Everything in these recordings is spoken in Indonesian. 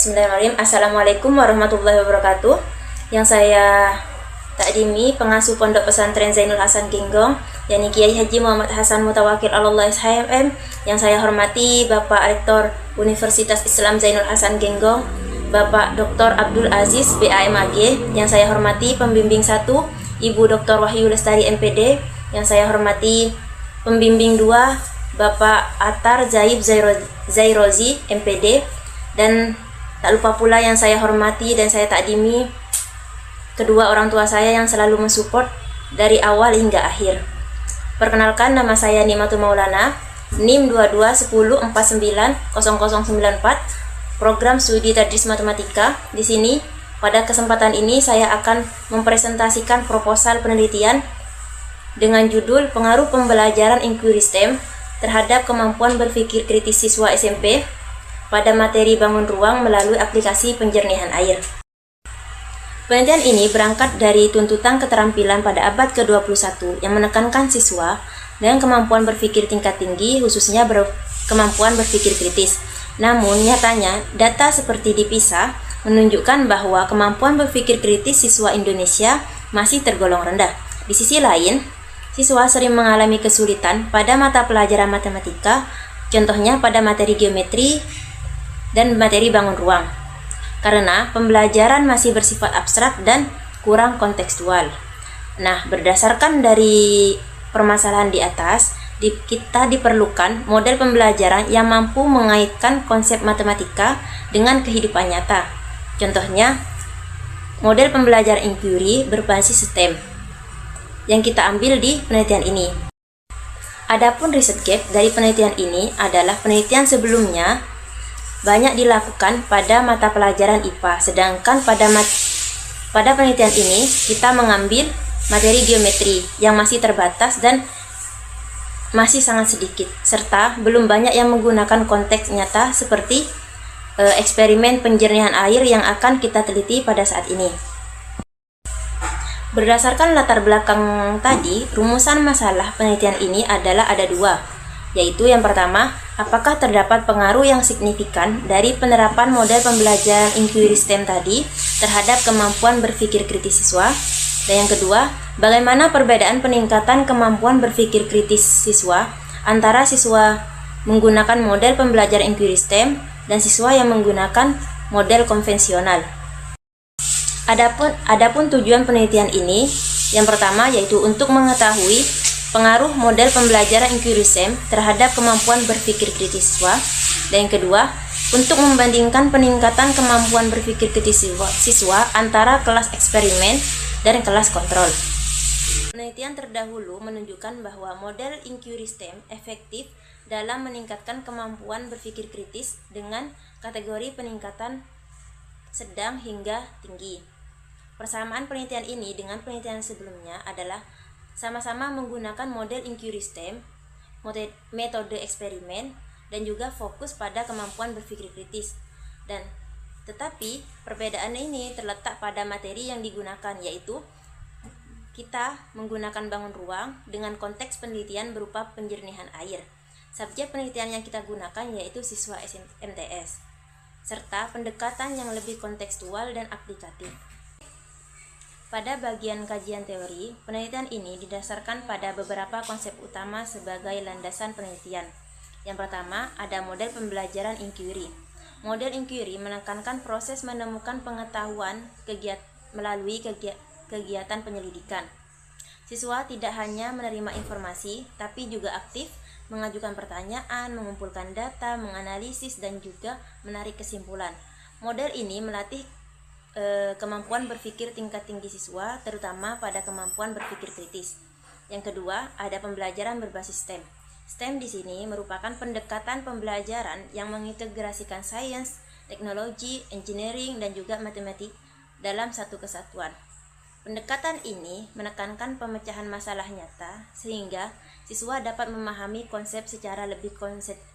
Bismillahirrahmanirrahim. Assalamualaikum warahmatullahi wabarakatuh. Yang saya takdimi pengasuh Pondok Pesantren Zainul Hasan Genggong, yakni Kiai Haji Muhammad Hasan Mutawakil Allah SHMM. Yang saya hormati Bapak Rektor Universitas Islam Zainul Hasan Genggong, Bapak Dr. Abdul Aziz BAMAG. Yang saya hormati pembimbing 1 Ibu Dr. Wahyu Lestari MPD. Yang saya hormati pembimbing 2 Bapak Atar Zaib Zairozi MPD. Dan tak lupa pula yang saya hormati dan saya takdimi kedua orang tua saya yang selalu mensupport dari awal hingga akhir. Perkenalkan, nama saya Nikmatul Maulana, NIM 2210490094, program studi tadris matematika. Di sini pada kesempatan ini saya akan mempresentasikan proposal penelitian dengan judul Pengaruh Pembelajaran Inquiry STEM terhadap kemampuan berpikir kritis siswa SMP pada materi bangun ruang melalui aplikasi penjernihan air. Penelitian ini berangkat dari tuntutan keterampilan pada abad ke-21 yang menekankan siswa dengan kemampuan berpikir tingkat tinggi, khususnya kemampuan berpikir kritis. Namun nyatanya, data seperti di PISA menunjukkan bahwa kemampuan berpikir kritis siswa Indonesia masih tergolong rendah. Di sisi lain, siswa sering mengalami kesulitan pada mata pelajaran matematika, contohnya pada materi geometri dan materi bangun ruang, karena pembelajaran masih bersifat abstrak dan kurang kontekstual. Nah, berdasarkan dari permasalahan di atas, kita diperlukan model pembelajaran yang mampu mengaitkan konsep matematika dengan kehidupan nyata. Contohnya, model pembelajaran inquiry berbasis STEM yang kita ambil di penelitian ini. Adapun riset gap dari penelitian ini adalah penelitian sebelumnya banyak dilakukan pada mata pelajaran IPA, sedangkan pada penelitian ini kita mengambil materi geometri yang masih terbatas dan masih sangat sedikit, serta belum banyak yang menggunakan konteks nyata seperti eksperimen penjernihan air yang akan kita teliti pada saat ini. Berdasarkan latar belakang tadi, rumusan masalah penelitian ini adalah ada 2, yaitu yang pertama, apakah terdapat pengaruh yang signifikan dari penerapan model pembelajaran inquiry STEM tadi terhadap kemampuan berpikir kritis siswa? Dan yang kedua, bagaimana perbedaan peningkatan kemampuan berpikir kritis siswa antara siswa menggunakan model pembelajaran inquiry STEM dan siswa yang menggunakan model konvensional? Adapun tujuan penelitian ini, yang pertama yaitu untuk mengetahui pengaruh model pembelajaran inquiry STEM terhadap kemampuan berpikir kritis siswa, dan yang kedua, untuk membandingkan peningkatan kemampuan berpikir kritis siswa antara kelas eksperimen dan kelas kontrol. Penelitian terdahulu menunjukkan bahwa model inquiry STEM efektif dalam meningkatkan kemampuan berpikir kritis dengan kategori peningkatan sedang hingga tinggi. Persamaan penelitian ini dengan penelitian sebelumnya adalah sama-sama menggunakan model inquiry STEM, metode eksperimen, dan juga fokus pada kemampuan berpikir kritis. Tetapi perbedaan ini terletak pada materi yang digunakan, yaitu kita menggunakan bangun ruang dengan konteks penelitian berupa penjernihan air. Subjek penelitian yang kita gunakan yaitu siswa MTS, serta pendekatan yang lebih kontekstual dan aplikatif. Pada bagian kajian teori, penelitian ini didasarkan pada beberapa konsep utama sebagai landasan penelitian. Yang pertama, ada model pembelajaran inquiry. Model inquiry menekankan proses menemukan pengetahuan melalui kegiatan penyelidikan. Siswa tidak hanya menerima informasi, tapi juga aktif mengajukan pertanyaan, mengumpulkan data, menganalisis, dan juga menarik kesimpulan. Model ini melatih kemampuan berpikir tingkat tinggi siswa, terutama pada kemampuan berpikir kritis. Yang kedua, ada pembelajaran berbasis STEM. STEM di sini merupakan pendekatan pembelajaran yang mengintegrasikan sains, teknologi, engineering, dan juga matematik dalam satu kesatuan. Pendekatan ini menekankan pemecahan masalah nyata sehingga siswa dapat memahami konsep secara lebih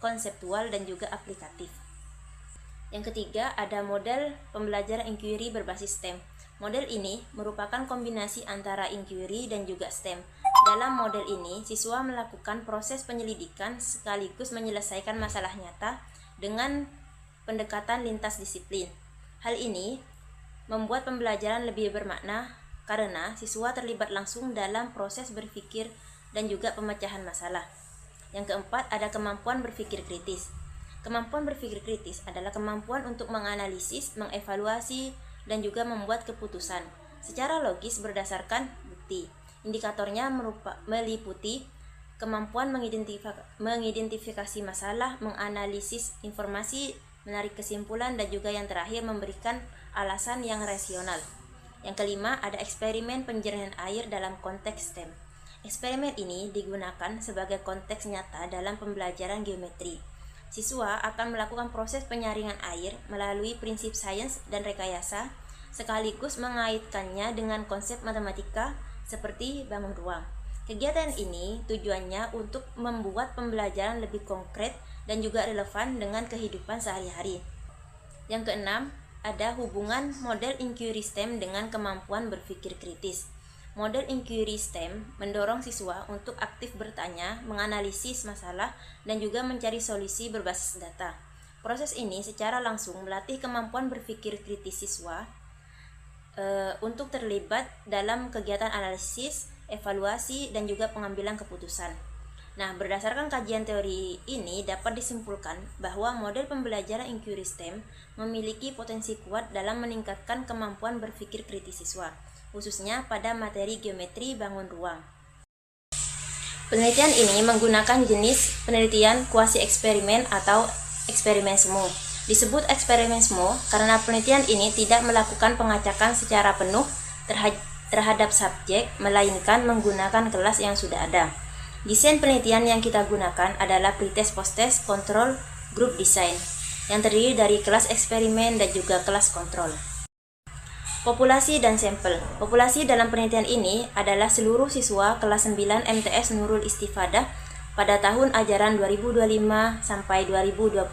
konseptual dan juga aplikatif. Yang ketiga, ada model pembelajaran inquiry berbasis STEM. Model ini merupakan kombinasi antara inquiry dan juga STEM. Dalam model ini, siswa melakukan proses penyelidikan sekaligus menyelesaikan masalah nyata dengan pendekatan lintas disiplin. Hal ini membuat pembelajaran lebih bermakna karena siswa terlibat langsung dalam proses berpikir dan juga pemecahan masalah. Yang keempat, ada kemampuan berpikir kritis. Kemampuan berpikir kritis adalah kemampuan untuk menganalisis, mengevaluasi, dan juga membuat keputusan secara logis berdasarkan bukti. Indikatornya meliputi kemampuan mengidentifikasi masalah, menganalisis informasi, menarik kesimpulan, dan juga yang terakhir memberikan alasan yang rasional. Yang kelima, ada eksperimen penjernihan air dalam konteks STEM. Eksperimen ini digunakan sebagai konteks nyata dalam pembelajaran geometri. Siswa akan melakukan proses penyaringan air melalui prinsip sains dan rekayasa, sekaligus mengaitkannya dengan konsep matematika seperti bangun ruang. Kegiatan ini tujuannya untuk membuat pembelajaran lebih konkret dan juga relevan dengan kehidupan sehari-hari. Yang keenam, ada hubungan model inquiry STEM dengan kemampuan berpikir kritis. Model inquiry STEM mendorong siswa untuk aktif bertanya, menganalisis masalah, dan juga mencari solusi berbasis data. Proses ini secara langsung melatih kemampuan berpikir kritis siswa untuk terlibat dalam kegiatan analisis, evaluasi, dan juga pengambilan keputusan. Nah, berdasarkan kajian teori ini dapat disimpulkan bahwa model pembelajaran inquiry STEM memiliki potensi kuat dalam meningkatkan kemampuan berpikir kritis siswa, khususnya pada materi geometri bangun ruang. Penelitian ini menggunakan jenis penelitian kuasi eksperimen atau eksperimen semu. Disebut eksperimen semu karena penelitian ini tidak melakukan pengacakan secara penuh terhadap subjek, melainkan menggunakan kelas yang sudah ada. Desain penelitian yang kita gunakan adalah pretest, posttest, kontrol, group design, yang terdiri dari kelas eksperimen dan juga kelas kontrol. Populasi dan sampel. Populasi dalam penelitian ini adalah seluruh siswa kelas 9 MTS Nurul Istifadah pada tahun ajaran 2025 sampai 2026.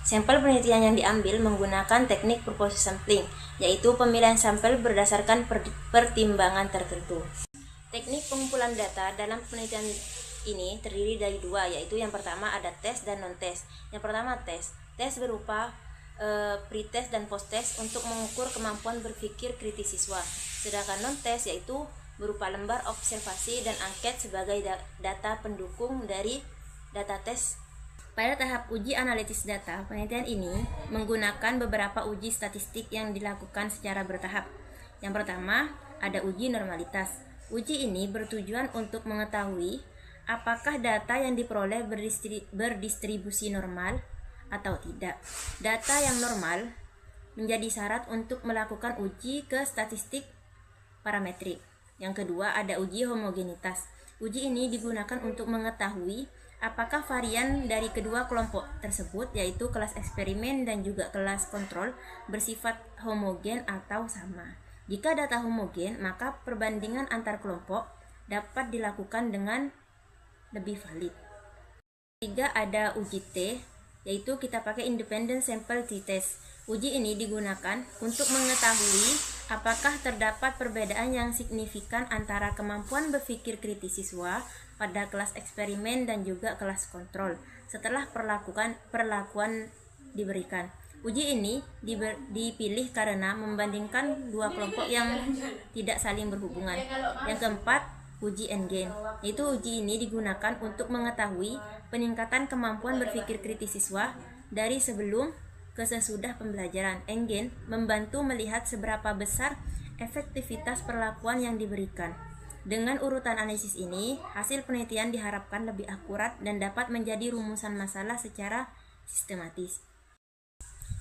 Sampel penelitian yang diambil menggunakan teknik purpose sampling, yaitu pemilihan sampel berdasarkan pertimbangan tertentu. Teknik pengumpulan data dalam penelitian ini terdiri dari dua, yaitu yang pertama ada tes dan non-tes. Yang pertama tes. Tes berupa pretest dan posttest untuk mengukur kemampuan berpikir kritis siswa. Sedangkan non-tes yaitu berupa lembar observasi dan angket sebagai data pendukung dari data tes. Pada tahap uji analitis data, penelitian ini menggunakan beberapa uji statistik yang dilakukan secara bertahap. Yang pertama, ada uji normalitas. Uji ini bertujuan untuk mengetahui apakah data yang diperoleh berdistribusi normal atau tidak. Data yang normal menjadi syarat untuk melakukan uji ke statistik parametrik. Yang kedua, ada uji homogenitas. Uji ini digunakan untuk mengetahui apakah varian dari kedua kelompok tersebut, yaitu kelas eksperimen dan juga kelas kontrol, bersifat homogen atau sama. Jika data homogen, maka perbandingan antar kelompok dapat dilakukan dengan lebih valid. Ketiga, ada uji T, yaitu kita pakai independent sample t-test. Uji ini digunakan untuk mengetahui apakah terdapat perbedaan yang signifikan antara kemampuan berpikir kritis siswa pada kelas eksperimen dan juga kelas kontrol setelah perlakuan diberikan. Uji ini dipilih karena membandingkan dua kelompok yang tidak saling berhubungan. Yang keempat, uji N-gain, yaitu uji ini digunakan untuk mengetahui peningkatan kemampuan berpikir kritis siswa dari sebelum ke sesudah pembelajaran. N-gain membantu melihat seberapa besar efektivitas perlakuan yang diberikan. Dengan urutan analisis ini, hasil penelitian diharapkan lebih akurat dan dapat menjadi rumusan masalah secara sistematis.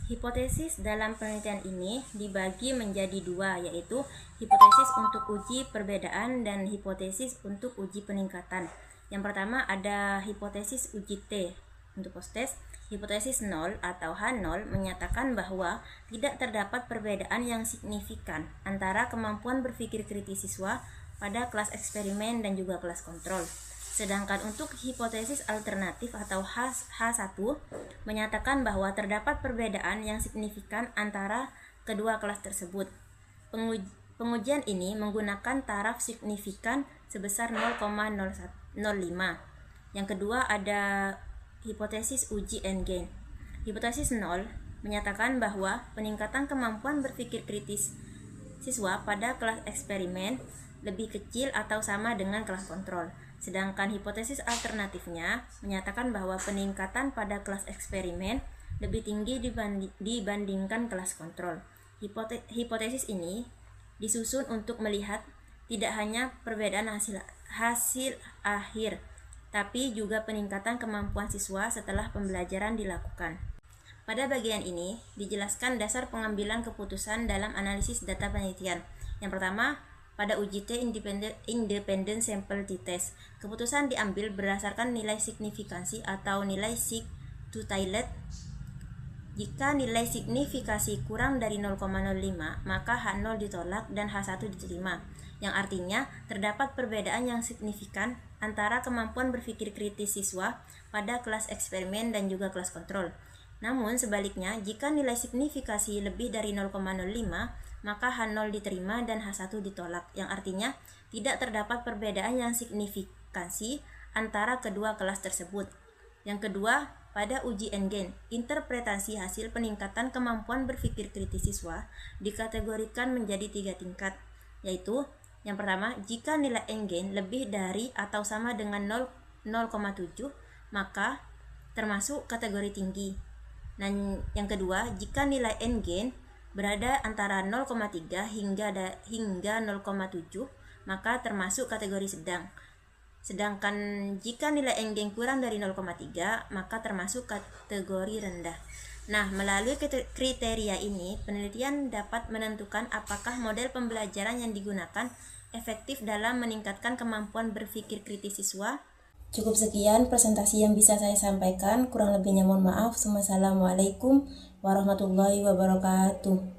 Hipotesis dalam penelitian ini dibagi menjadi dua, yaitu hipotesis untuk uji perbedaan dan hipotesis untuk uji peningkatan. Yang pertama ada hipotesis uji T untuk posttest. Hipotesis 0 atau H0 menyatakan bahwa tidak terdapat perbedaan yang signifikan antara kemampuan berpikir kritis siswa pada kelas eksperimen dan juga kelas kontrol. Sedangkan untuk hipotesis alternatif atau H1 menyatakan bahwa terdapat perbedaan yang signifikan antara kedua kelas tersebut. Pengujian ini menggunakan taraf signifikan sebesar 0,05. Yang kedua ada hipotesis uji N-gain. Hipotesis 0 menyatakan bahwa peningkatan kemampuan berpikir kritis siswa pada kelas eksperimen lebih kecil atau sama dengan kelas kontrol. Sedangkan hipotesis alternatifnya menyatakan bahwa peningkatan pada kelas eksperimen lebih tinggi dibandingkan kelas kontrol. Hipotesis ini disusun untuk melihat tidak hanya perbedaan hasil akhir, tapi juga peningkatan kemampuan siswa setelah pembelajaran dilakukan. Pada bagian ini, dijelaskan dasar pengambilan keputusan dalam analisis data penelitian. Yang pertama, pada uji T independent sample t-test, keputusan diambil berdasarkan nilai signifikansi atau nilai sig-to-tilde. Jika nilai signifikasi kurang dari 0,05, maka H0 ditolak dan H1 diterima, yang artinya terdapat perbedaan yang signifikan antara kemampuan berpikir kritis siswa pada kelas eksperimen dan juga kelas kontrol. Namun sebaliknya, jika nilai signifikasi lebih dari 0,05, maka H0 diterima dan H1 ditolak, yang artinya tidak terdapat perbedaan yang signifikansi antara kedua kelas tersebut. Yang kedua, pada uji Engen, interpretasi hasil peningkatan kemampuan berpikir kritis siswa dikategorikan menjadi 3 tingkat, yaitu yang pertama, jika nilai Engen lebih dari atau sama dengan 0,7, maka termasuk kategori tinggi. Dan yang kedua, jika nilai Engen berada antara 0,3 hingga 0,7, maka termasuk kategori sedang. Sedangkan jika nilai Engen kurang dari 0,3, maka termasuk kategori rendah. Nah, melalui kriteria ini, penelitian dapat menentukan apakah model pembelajaran yang digunakan efektif dalam meningkatkan kemampuan berpikir kritis siswa. Cukup sekian presentasi yang bisa saya sampaikan, kurang lebihnya mohon maaf. Wassalamualaikum warahmatullahi wabarakatuh.